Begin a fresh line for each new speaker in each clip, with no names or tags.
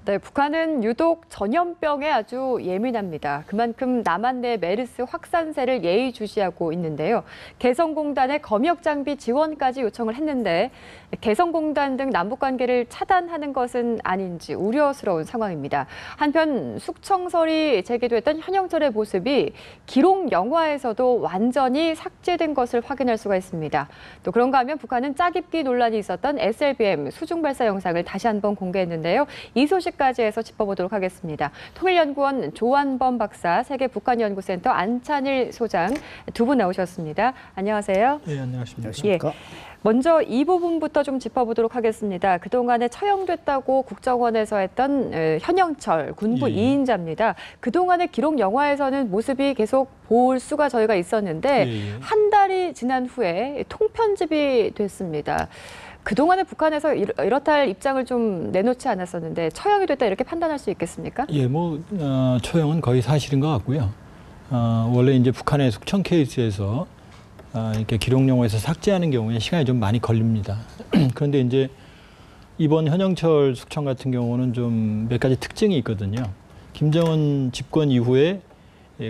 네, 북한은 유독 전염병에 아주 예민합니다. 그만큼 남한 내 메르스 확산세를 예의주시하고 있는데요. 개성공단에 검역 장비 지원까지 요청을 했는데 개성공단 등 남북관계를 차단하는 것은 아닌지 우려스러운 상황입니다. 한편 숙청설이 제기됐던 현영철의 모습이 기록 영화에서도 완전히 삭제된 것을 확인할 수가 있습니다. 또 그런가 하면 북한은 짜깁기 논란이 있었던 SLBM 수중 발사 영상을 다시 한번 공개했는데요. 이 소식까지 해서 짚어보도록 하겠습니다. 통일연구원 조한범 박사, 세계북한연구센터 안찬일 소장 두 분 나오셨습니다. 안녕하세요.
네, 안녕하십니까.
예. 먼저 이 부분부터 좀 짚어보도록 하겠습니다. 그동안에 처형됐다고 국정원에서 했던 현영철 군부 2인자입니다. 그동안의 기록 영화에서는 모습이 계속 볼 수가 저희가 있었는데 한 달이 지난 후에 통편집이 됐습니다. 그동안에 북한에서 이렇다 할 입장을 좀 내놓지 않았었는데 처형이 됐다 이렇게 판단할 수 있겠습니까?
예, 처형은 거의 사실인 것 같고요. 원래 이제 북한의 숙청 케이스에서 이렇게 기록 영화에서 삭제하는 경우에 시간이 좀 많이 걸립니다. 그런데 이제 이번 현영철 숙청 같은 경우는 좀 몇 가지 특징이 있거든요. 김정은 집권 이후에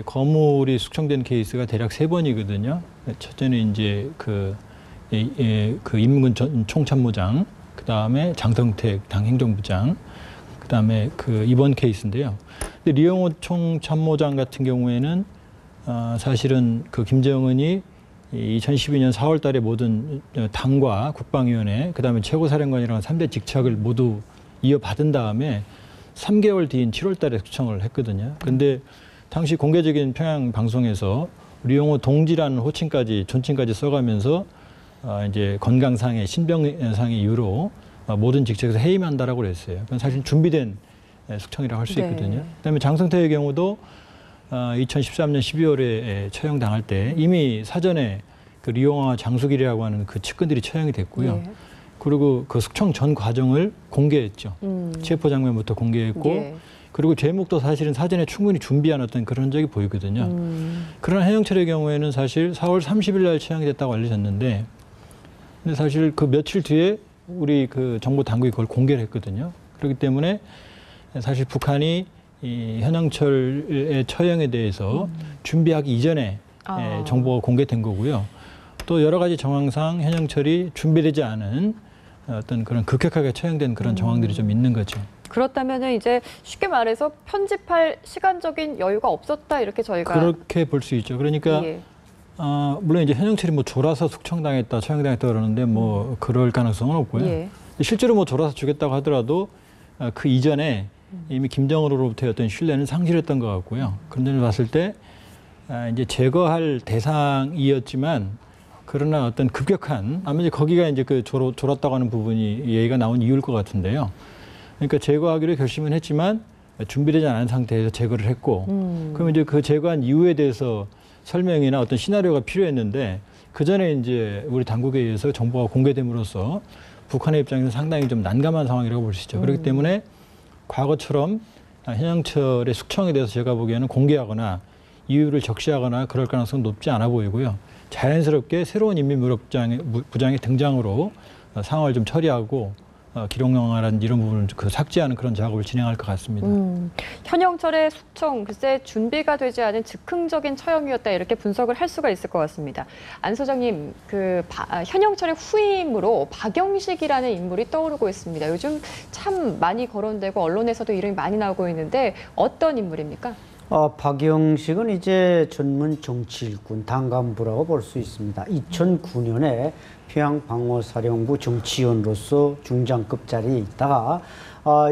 거물이 숙청된 케이스가 대략 3번이거든요. 첫째는 이제 그 인민군 총참모장, 그 다음에 장성택 당 행정부장, 그 다음에 이번 케이스인데요. 근데 리용호 총참모장 같은 경우에는 사실은 김정은이 2012년 4월 달에 모든 당과 국방위원회, 그 다음에 최고사령관이랑 3대 직책을 모두 이어받은 다음에 3개월 뒤인 7월 달에 숙청을 했거든요. 근데 당시 공개적인 평양 방송에서 리용호 동지라는 호칭까지, 존칭까지 써가면서 이제 건강상의, 신병상의 이유로 모든 직책에서 해임한다라고 그랬어요. 그건 사실 준비된 숙청이라고 할 수 있거든요. 그다음에 장성태의 경우도 2013년 12월에 처형당할 때 이미 사전에 리용호와 장숙일이라고 하는 그 측근들이 처형이 됐고요. 그리고 그 숙청 전 과정을 공개했죠. 체포 장면부터 공개했고, 그리고 제목도 사실은 사전에 충분히 준비한 어떤 그런 적이 보이거든요. 그러나 현영철의 경우에는 사실 4월 30일 날 처형이 됐다고 알려졌는데, 근데 사실 그 며칠 뒤에 우리 정보 당국이 그걸 공개를 했거든요. 그렇기 때문에 사실 북한이 이 현영철의 처형에 대해서 준비하기 이전에 정보가 공개된 거고요. 또 여러 가지 정황상 현영철이 준비되지 않은 어떤 그런 급격하게 처형된 그런 정황들이 좀 있는 거죠.
그렇다면 이제 쉽게 말해서 편집할 시간적인 여유가 없었다 이렇게 저희가
그렇게 볼 수 있죠. 그러니까 물론 이제 현영철이 졸아서 숙청당했다, 처형당했다 그러는데 그럴 가능성은 없고요. 실제로 졸아서 죽였다고 하더라도 그 이전에 이미 김정은으로부터의 어떤 신뢰는 상실했던 것 같고요. 그런 점을 봤을 때 이제 제거할 대상이었지만 그러나 어떤 급격한 아마 이제 거기가 이제 졸았다고 하는 부분이 얘기가 나온 이유일 것 같은데요. 그러니까 제거하기로 결심은 했지만 준비되지 않은 상태에서 제거를 했고, 그러면 이제 그 제거한 이유에 대해서 설명이나 어떤 시나리오가 필요했는데 그 전에 이제 우리 당국에 의해서 정보가 공개됨으로써 북한의 입장에서 상당히 좀 난감한 상황이라고 볼 수 있죠. 그렇기 때문에 과거처럼 현영철의 숙청에 대해서 제가 보기에는 공개하거나 이유를 적시하거나 그럴 가능성은 높지 않아 보이고요. 자연스럽게 새로운 인민무력부장의 등장으로 상황을 좀 처리하고 기록영화라든지 이런 부분을 삭제하는 그런 작업을 진행할 것 같습니다.
현영철의 숙청, 글쎄 준비가 되지 않은 즉흥적인 처형이었다 이렇게 분석을 할 수가 있을 것 같습니다. 안 소장님, 현영철의 후임으로 박영식이라는 인물이 떠오르고 있습니다. 요즘 참 많이 거론되고 언론에서도 이름이 많이 나오고 있는데 어떤 인물입니까?
박영식은 이제 전문 정치 일꾼, 당 간부라고 볼 수 있습니다. 2009년에 평양방어사령부 정치위원으로서 중장급 자리에 있다가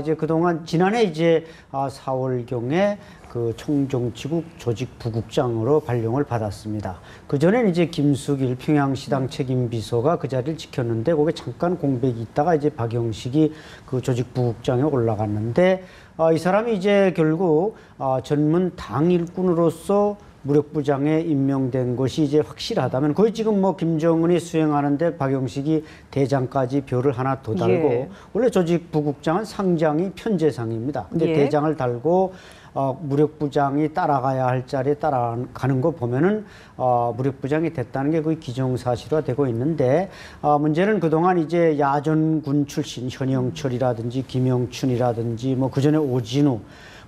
이제 그동안 지난해 이제 4월경에 총정치국 조직부국장으로 발령을 받았습니다. 그 전에는 이제 김숙일 평양시당 책임비서가 그 자리를 지켰는데 거기에 잠깐 공백이 있다가 이제 박영식이 조직부국장에 올라갔는데 이 사람이 이제 결국 전문 당 일꾼으로서 무력부장에 임명된 것이 이제 확실하다면 거의 지금 김정은이 수행하는데 박영식이 대장까지 별을 하나 더 달고 원래 조직부국장은 상장이 편제상입니다. 근데 대장을 달고 무력부장이 따라가야 할 자리에 따라가는 거 보면은 무력부장이 됐다는 게 거의 기정사실화되고 있는데 문제는 그동안 이제 야전군 출신 현영철이라든지 김영춘이라든지 뭐 그전에 오진우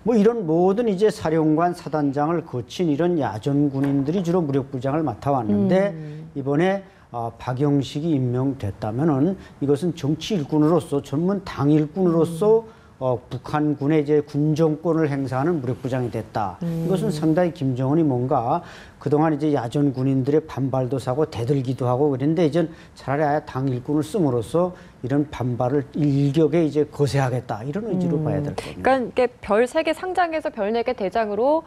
뭐 이런 모든 이제 사령관 사단장을 거친 이런 야전 군인들이 주로 무력부장을 맡아왔는데 이번에 박영식이 임명됐다면은 이것은 정치 일꾼으로서 전문 당 일꾼으로서 북한군의 이제 군정권을 행사하는 무력부장이 됐다. 이것은 상당히 김정은이 뭔가 그동안 이제 야전 군인들의 반발도 사고 대들기도 하고 그랬는데 이젠 차라리 아예 당 일꾼을 씀으로써 이런 반발을 일격에 이제 거세하겠다 이런 의지로 봐야 될 겁니다.
그러니까 이게 별 3개 상장에서 별 4개 대장으로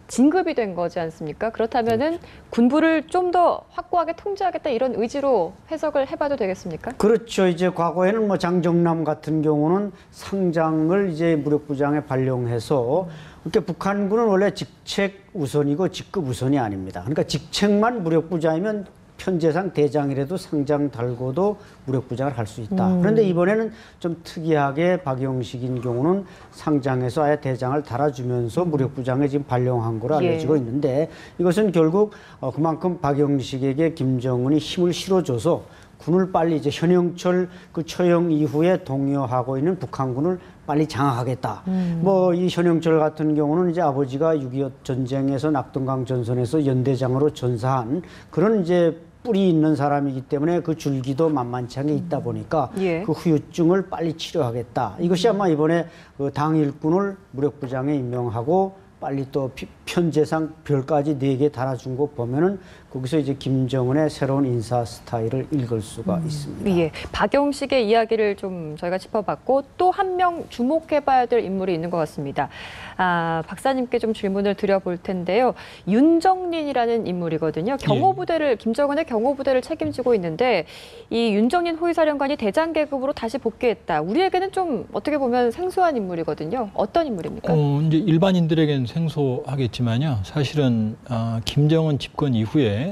진급이 된 거지 않습니까? 그렇다면은 군부를 좀 더 확고하게 통제하겠다 이런 의지로 해석을 해봐도 되겠습니까?
그렇죠. 이제 과거에는 뭐 장정남 같은 경우는 상장을 이제 무력부장에 발령해서 그러니까 북한군은 원래 직책 우선이고 직급 우선이 아닙니다. 그러니까 직책만 무력부장이면 편제상 대장이라도 상장 달고도 무력부장을 할 수 있다. 그런데 이번에는 좀 특이하게 박영식인 경우는 상장에서 아예 대장을 달아주면서 무력부장에 지금 발령한 거로 알려지고 있는데 이것은 결국 그만큼 박영식에게 김정은이 힘을 실어줘서 군을 빨리 이제 현영철 그 처형 이후에 동요하고 있는 북한군을 빨리 장악하겠다. 뭐 이 현영철 같은 경우는 이제 아버지가 6.25 전쟁에서 낙동강 전선에서 연대장으로 전사한 그런 이제 뿌리 있는 사람이기 때문에 그 줄기도 만만치 않게 있다 보니까 그 후유증을 빨리 치료하겠다. 이것이 아마 이번에 그 당 일꾼을 무력부장에 임명하고 빨리 또 편제상 별까지 4개 달아준 거 보면은 거기서 이제 김정은의 새로운 인사 스타일을 읽을 수가 있습니다.
예, 박영식의 이야기를 좀 저희가 짚어봤고 또 한 명 주목해봐야 될 인물이 있는 것 같습니다. 박사님께 좀 질문을 드려볼 텐데요. 윤정린이라는 인물이거든요. 경호부대를 김정은의 경호부대를 책임지고 있는데 이 윤정린 호위사령관이 대장 계급으로 다시 복귀했다. 우리에게는 좀 어떻게 보면 생소한 인물이거든요. 어떤 인물입니까?
이제 일반인들에게는 생소하겠지만요. 사실은 김정은 집권 이후에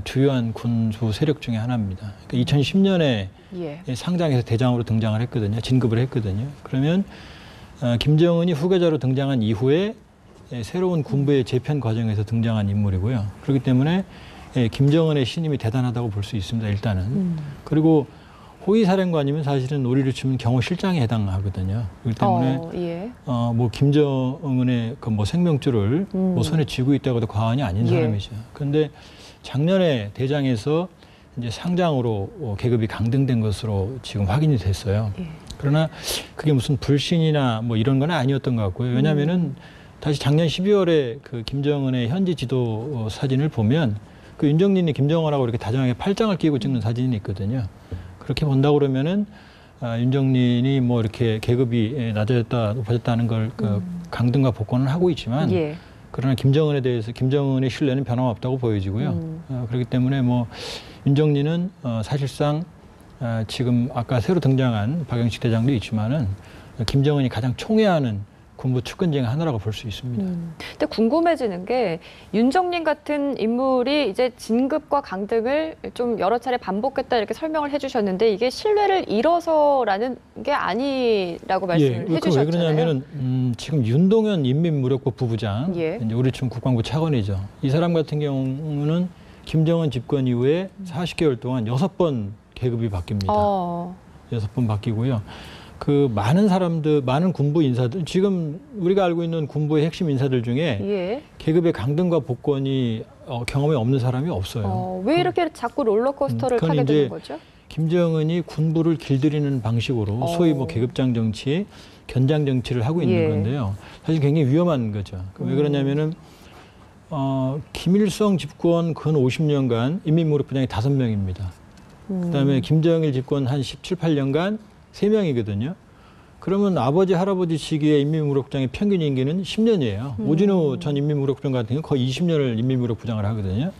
주요한 군수 세력 중에 하나입니다. 그러니까 2010년에 상장에서 대장으로 등장을 했거든요. 진급을 했거든요. 그러면 김정은이 후계자로 등장한 이후에 새로운 군부의 재편 과정에서 등장한 인물이고요. 그렇기 때문에 김정은의 신임이 대단하다고 볼 수 있습니다. 일단은. 그리고 호위사령관이면 사실은 우리로 치면 경호실장에 해당하거든요. 그렇기 때문에 뭐 김정은의 그 뭐 생명줄을 뭐 손에 쥐고 있다고도 과언이 아닌 사람이죠. 그런데 작년에 대장에서 이제 상장으로 계급이 강등된 것으로 지금 확인이 됐어요. 그러나 그게 무슨 불신이나 뭐 이런 건 아니었던 것 같고요. 왜냐하면은 다시 작년 12월에 그 김정은의 현지 지도 사진을 보면 그 윤정린이 김정은하고 이렇게 다정하게 팔짱을 끼고 찍는 사진이 있거든요. 그렇게 본다 그러면은 윤정린이 뭐 이렇게 계급이 낮아졌다 높아졌다는 걸 그 강등과 복권은 하고 있지만 그러나 김정은에 대해서 김정은의 신뢰는 변함없다고 보여지고요. 그렇기 때문에 뭐 윤정린은 사실상 지금 아까 새로 등장한 박영식 대장도 있지만은 김정은이 가장 총애하는 군부 측근 중에 하나라고 볼 수 있습니다.
근데 궁금해지는 게 윤정린 같은 인물이 이제 진급과 강등을 좀 여러 차례 반복했다 이렇게 설명을 해주셨는데 이게 신뢰를 잃어서라는 게 아니라고 말씀을 해주셨잖아요.
왜 그러냐면은 지금 윤동현 인민무력부 부부장, 이제 우리 지금 국방부 차관이죠. 이 사람 같은 경우는 김정은 집권 이후에 40개월 동안 6번 계급이 바뀝니다. 6번 바뀌고요. 그 많은 사람들, 많은 군부 인사들, 지금 우리가 알고 있는 군부의 핵심 인사들 중에 계급의 강등과 복권이 경험이 없는 사람이 없어요.
왜 이렇게 자꾸 롤러코스터를 타게 되는 거죠? 김정은이
군부를 길들이는 방식으로 소위 뭐 계급장 정치, 견장 정치를 하고 있는 건데요. 사실 굉장히 위험한 거죠. 왜 그러냐면은 김일성 집권 근 50년간 인민무력부장이 5명입니다. 그다음에 김정일 집권 한 17, 18년간 3명이거든요. 그러면 아버지, 할아버지 시기에 인민무력부장의 평균 임기는 10년이에요. 오진우 전 인민무력부장 같은 경우는 거의 20년을 인민무력부장을 하거든요.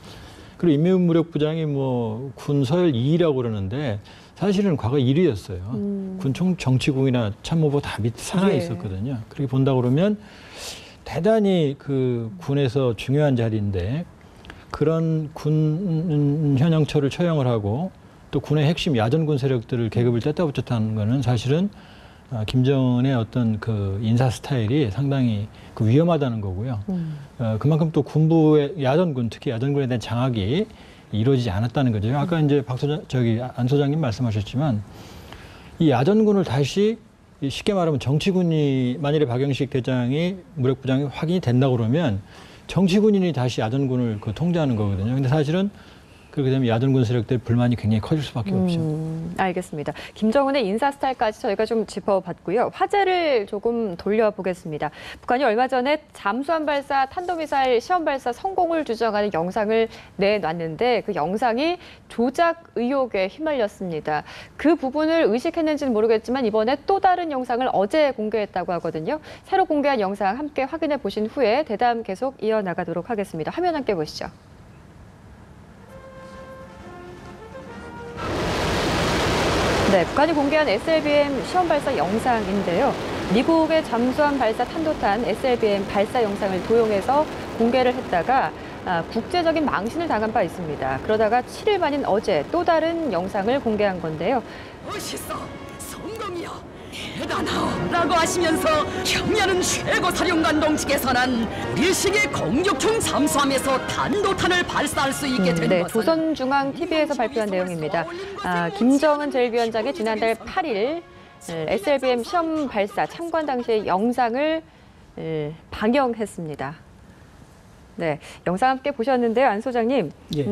그리고 인민무력부장이 뭐 군 서열 2위라고 그러는데 사실은 과거 1위였어요. 군 정치국이나 참모부 다 밑 산하에 있었거든요. 그렇게 본다 그러면 대단히 그 군에서 중요한 자리인데 그런 군 현영철을 처형을 하고 또 군의 핵심 야전군 세력들을 계급을 뗐다 붙였다는 거는 사실은 김정은의 어떤 그 인사 스타일이 상당히 그 위험하다는 거고요. 그만큼 또 군부의 야전군, 특히 야전군에 대한 장악이 이루어지지 않았다는 거죠. 아까 이제 안 소장님 말씀하셨지만 이 야전군을 다시 쉽게 말하면 정치군이 만일에 박영식 대장이 무력부장이 확인이 된다고 그러면 정치군인이 다시 야전군을 통제하는 거거든요. 근데 사실은 그렇게 되면 야전군 세력들의 불만이 굉장히 커질 수밖에 없죠.
알겠습니다. 김정은의 인사 스타일까지 저희가 좀 짚어봤고요. 화제를 조금 돌려보겠습니다. 북한이 얼마 전에 잠수함 발사 탄도미사일 시험 발사 성공을 주장하는 영상을 내놨는데 그 영상이 조작 의혹에 휘말렸습니다. 그 부분을 의식했는지는 모르겠지만 이번에 또 다른 영상을 어제 공개했다고 하거든요. 새로 공개한 영상 함께 확인해 보신 후에 대담 계속 이어나가도록 하겠습니다. 화면 함께 보시죠. 네, 북한이 공개한 SLBM 시험 발사 영상인데요. 미국의 잠수함 발사 탄도탄 SLBM 발사 영상을 도용해서 공개를 했다가 국제적인 망신을 당한 바 있습니다. 그러다가 7일 만인 어제 또 다른 영상을 공개한 건데요.
멋있어, 성공이야, 대단하오 라고 하시면서 경야는 최고사령관 측에서는 우리식의 공격형 잠수함에서 탄도탄을 발사할 수 있게 된
네,
것은
조선중앙TV에서 발표한 내용입니다. 김정은 제1위원장이 지난달 8일 SLBM 시험 발사 참관 당시의 영상을 방영했습니다. 네, 영상 함께 보셨는데요, 안 소장님.
예.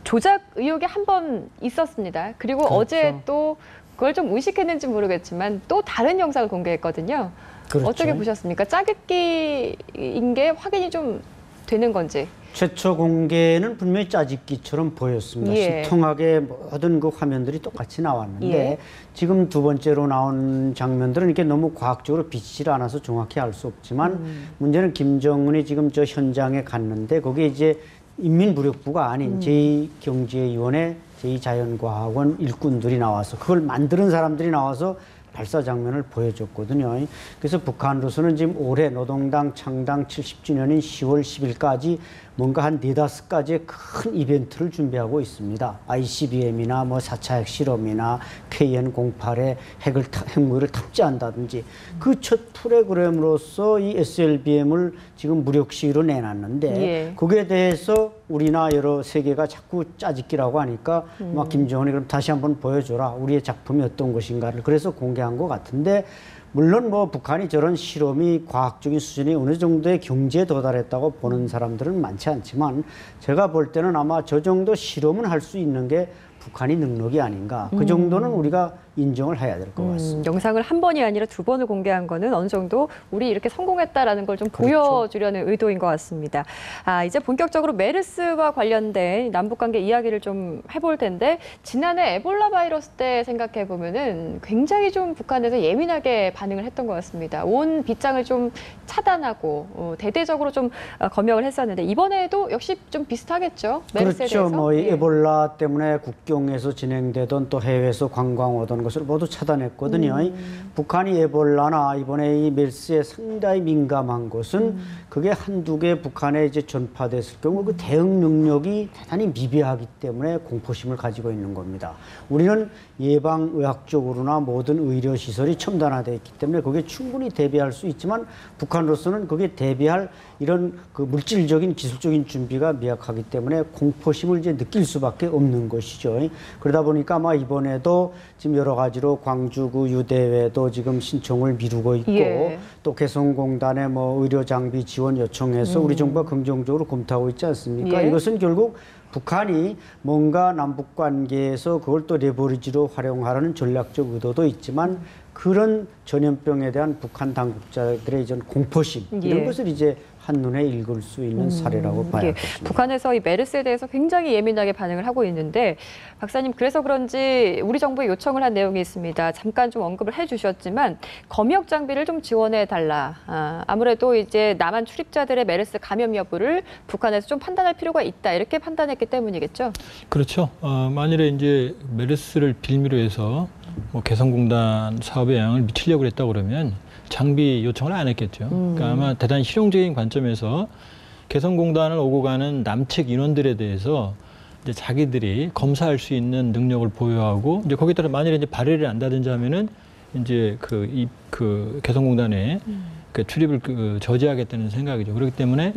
조작 의혹이 한 번 있었습니다. 그리고
그렇죠.
어제 또 그걸 좀 의식했는지 모르겠지만 또 다른 영상을 공개했거든요.
그렇죠.
어떻게 보셨습니까? 짜깁기인 게 확인이 좀 되는 건지.
최초 공개는 분명히 짜집기처럼 보였습니다.
예.
시통하게 모든 그 화면들이 똑같이 나왔는데
예.
지금 두 번째로 나온 장면들은 이렇게 너무 과학적으로 비치질 않아서 정확히 알 수 없지만 문제는 김정은이 지금 저 현장에 갔는데 거기에 이제 인민무력부가 아닌 제2경제위원회, 제2자연과학원 일꾼들이 나와서 그걸 만드는 사람들이 나와서 발사 장면을 보여줬거든요. 그래서 북한으로서는 지금 올해 노동당 창당 70주년인 10월 10일까지 뭔가 한 4-5가지의 큰 이벤트를 준비하고 있습니다. ICBM이나 뭐 4차 핵실험이나 KN-08에 핵무기를 탑재한다든지 그 첫 프로그램으로서 이 SLBM을 지금 무력 시위로 내놨는데
예.
거기에 대해서 우리나 여러 세계가 자꾸 짜집기라고 하니까 막 김정은이 그럼 다시 한번 보여줘라. 우리의 작품이 어떤 것인가를 그래서 공개한 것 같은데 물론 뭐 북한이 저런 실험이 과학적인 수준이 어느 정도의 경지에 도달했다고 보는 사람들은 많지 않지만 제가 볼 때는 아마 저 정도 실험은 할 수 있는 게 북한이 능력이 아닌가. 그 정도는 우리가 인정을 해야 될 것 같습니다.
영상을 한 번이 아니라 두 번을 공개한 거는 어느 정도 우리 이렇게 성공했다라는 걸 좀
그렇죠.
보여주려는 의도인 것 같습니다. 이제 본격적으로 메르스와 관련된 남북관계 이야기를 좀 해볼 텐데 지난해 에볼라 바이러스 때 생각해 보면은 굉장히 좀 북한에서 예민하게 반응을 했던 것 같습니다. 온 빗장을 좀 차단하고 대대적으로 좀 검역을 했었는데 이번에도 역시 좀 비슷하겠죠? 메르스에
그렇죠.
대해서.
뭐 이
예.
에볼라 때문에 국경에서 진행되던 또 해외에서 관광 오던 것을 모두 차단했거든요. 북한이 에볼라나 이번에 이 메르스에 상당히 민감한 것은 그게 한두 개 북한에 이제 전파됐을 경우 그 대응 능력이 대단히 미비하기 때문에 공포심을 가지고 있는 겁니다. 우리는 예방의학적으로나 모든 의료시설이 첨단화되어 있기 때문에 거기에 충분히 대비할 수 있지만 북한으로서는 거기에 대비할 이런 그 물질적인 기술적인 준비가 미약하기 때문에 공포심을 이제 느낄 수밖에 없는 것이죠. 그러다 보니까 아마 이번에도 지금 여러 가지로 광주 그 유대회도 지금 신청을 미루고 있고
예.
또 개성공단에 뭐 의료 장비 지원 요청해서 우리 정부가 긍정적으로 검토하고 있지 않습니까?
예.
이것은 결국 북한이 뭔가 남북 관계에서 그걸 또 레버리지로 활용하라는 전략적 의도도 있지만 그런 전염병에 대한 북한 당국자들의 이전 공포심 이런
예.
것을 이제 한눈에 읽을 수 있는 사례라고 봐야겠습니다.
북한에서 이 메르스에 대해서 굉장히 예민하게 반응을 하고 있는데 박사님 그래서 그런지 우리 정부에 요청을 한 내용이 있습니다. 잠깐 좀 언급을 해주셨지만 검역 장비를 좀 지원해 달라. 아무래도 이제 남한 출입자들의 메르스 감염 여부를 북한에서 좀 판단할 필요가 있다 이렇게 판단했기 때문이겠죠.
그렇죠. 만일에 이제 메르스를 빌미로 해서 뭐 개성공단 사업에 영향을 미치려고 했다고 그러면 장비 요청을 안 했겠죠. 그러니까 아마 대단히 실용적인 관점에서 개성공단을 오고 가는 남측 인원들에 대해서 이제 자기들이 검사할 수 있는 능력을 보유하고 이제 거기에 따라 만일에 이제 발해를 한다든지 하면은 이제 그 개성공단에 그 출입을 저지하겠다는 생각이죠. 그렇기 때문에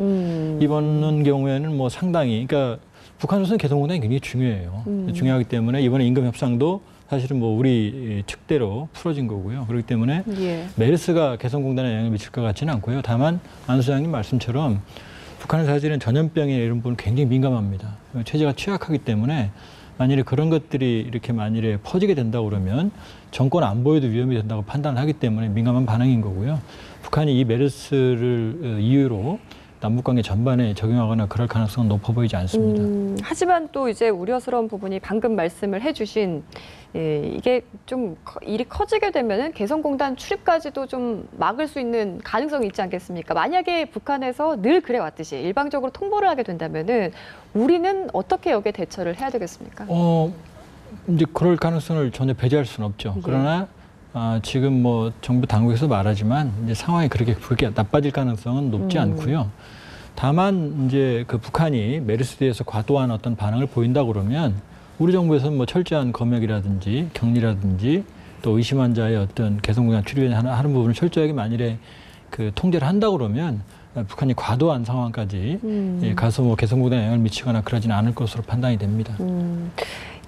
이번 경우에는 뭐 상당히 그러니까 북한으로서는 개성공단이 굉장히 중요해요. 중요하기 때문에 이번에 임금 협상도 사실은 뭐 우리 측대로 풀어진 거고요. 그렇기 때문에
예.
메르스가 개성공단에 영향을 미칠 것 같지는 않고요. 다만 안 소장님 말씀처럼 북한은 사실은 전염병에 이런 부분 굉장히 민감합니다. 체제가 취약하기 때문에 만일에 그런 것들이 이렇게 만일에 퍼지게 된다고 그러면 정권 안보에도 위험이 된다고 판단을 하기 때문에 민감한 반응인 거고요. 북한이 이 메르스를 이유로 남북관계 전반에 적용하거나 그럴 가능성은 높아 보이지 않습니다.
하지만 또 이제 우려스러운 부분이 방금 말씀을 해주신 이게 좀 일이 커지게 되면은 개성공단 출입까지도 좀 막을 수 있는 가능성이 있지 않겠습니까? 만약에 북한에서 늘 그래 왔듯이 일방적으로 통보를 하게 된다면은 우리는 어떻게 여기에 대처를 해야 되겠습니까?
이제 그럴 가능성을 전혀 배제할 수는 없죠.
예.
그러나 지금 뭐 정부 당국에서 말하지만 이제 상황이 그렇게 나빠질 가능성은 높지 않고요. 다만 이제 그 북한이 메르스에 대해서 과도한 어떤 반응을 보인다 그러면 우리 정부에서는 뭐 철저한 검역이라든지 격리라든지 또 의심 환자의 어떤 개성공단 출입에 하는 부분을 철저하게 만일에 그 통제를 한다 그러면 북한이 과도한 상황까지 가서 뭐 개성공단에 영향을 미치거나 그러지는 않을 것으로 판단이 됩니다.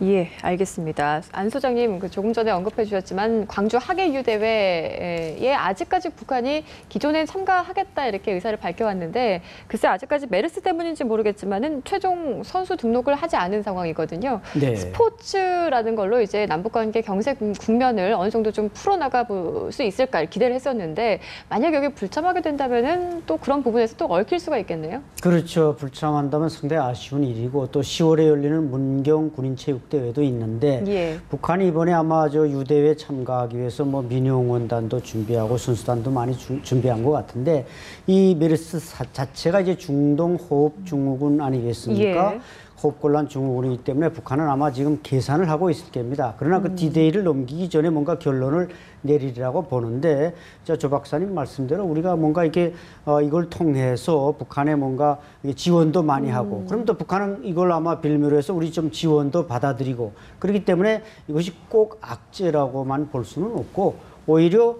예, 알겠습니다. 안 소장님 조금 전에 언급해 주셨지만 광주 하계유대회에 아직까지 북한이 기존엔 참가하겠다 이렇게 의사를 밝혀왔는데 글쎄 아직까지 메르스 때문인지 모르겠지만은 최종 선수 등록을 하지 않은 상황이거든요.
네.
스포츠라는 걸로 이제 남북관계 경제 국면을 어느 정도 좀 풀어나가 볼 수 있을까 기대를 했었는데 만약 여기 불참하게 된다면은 또 그런 부분에서 또 얽힐 수가 있겠네요.
그렇죠. 불참한다면 상당히 아쉬운 일이고 또 10월에 열리는 문경 군인체육대회도 있는데
예.
북한이 이번에 아마 저 유대회 참가하기 위해서 뭐 민용원단도 준비하고 선수단도 많이 준비한 것 같은데 이 메르스 자체가 이제 중동 호흡 증후군 아니겠습니까?
예.
호흡곤란 증후군이기 때문에 북한은 아마 지금 계산을 하고 있을 겁니다. 그러나 그 D-Day를 넘기기 전에 뭔가 결론을 내리리라고 보는데 조 박사님 말씀대로 우리가 뭔가 이렇게 이걸 통해서 북한에 뭔가 지원도 많이 하고 그럼 또 북한은 이걸 아마 빌미로 해서 우리 좀 지원도 받아들이고 그렇기 때문에 이것이 꼭 악재라고만 볼 수는 없고 오히려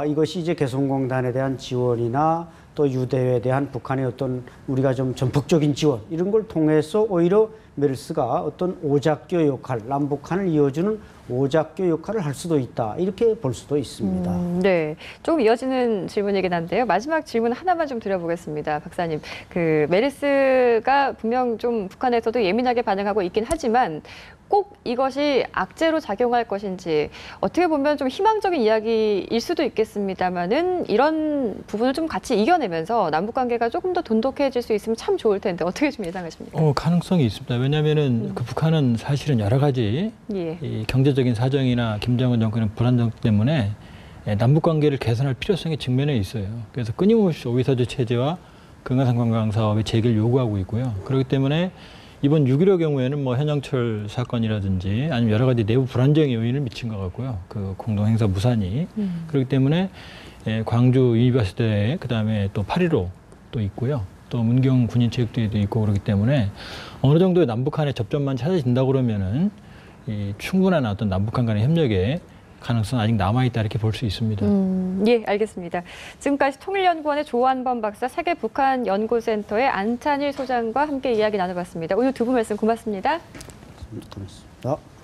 이것이 이제 개성공단에 대한 지원이나 또 유대회에 대한 북한의 어떤 우리가 좀 전폭적인 지원 이런 걸 통해서 오히려 메르스가 어떤 오작교 역할, 남북한을 이어주는 오작교 역할을 할 수도 있다. 이렇게 볼 수도 있습니다.
네, 조금 이어지는 질문이긴 한데요. 마지막 질문 하나만 좀 드려보겠습니다. 박사님, 그 메르스가 분명 좀 북한에서도 예민하게 반응하고 있긴 하지만 꼭 이것이 악재로 작용할 것인지 어떻게 보면 좀 희망적인 이야기일 수도 있겠습니다만은 이런 부분을 좀 같이 이겨내면서 남북 관계가 조금 더 돈독해질 수 있으면 참 좋을 텐데 어떻게 좀 예상하십니까?
가능성이 있습니다. 왜냐하면은 그 북한은 사실은 여러 가지
예.
이 경제적인 사정이나 김정은 정권의 불안정 때문에 남북 관계를 개선할 필요성이 직면해 있어요. 그래서 끊임없이 오이사주 체제와 금강산 관광 사업의 재개를 요구하고 있고요. 그렇기 때문에 이번 6.15 경우에는 뭐 현영철 사건이라든지 아니면 여러 가지 내부 불안정의 요인을 미친 것 같고요. 그 공동행사 무산이. 그렇기 때문에 광주 유니버시티에 그다음에 또 8.15 또 있고요. 또 문경 군인체육대회도 있고 그렇기 때문에 어느 정도의 남북한의 접점만 찾아진다고 그러면은 이 충분한 어떤 남북한 간의 협력에 가능성은 아직 남아있다 이렇게 볼 수 있습니다.
예, 알겠습니다. 지금까지 통일연구원의 조한범 박사, 세계북한연구센터의 안찬일 소장과 함께 이야기 나눠봤습니다. 오늘 두 분 말씀 고맙습니다.
고맙습니다.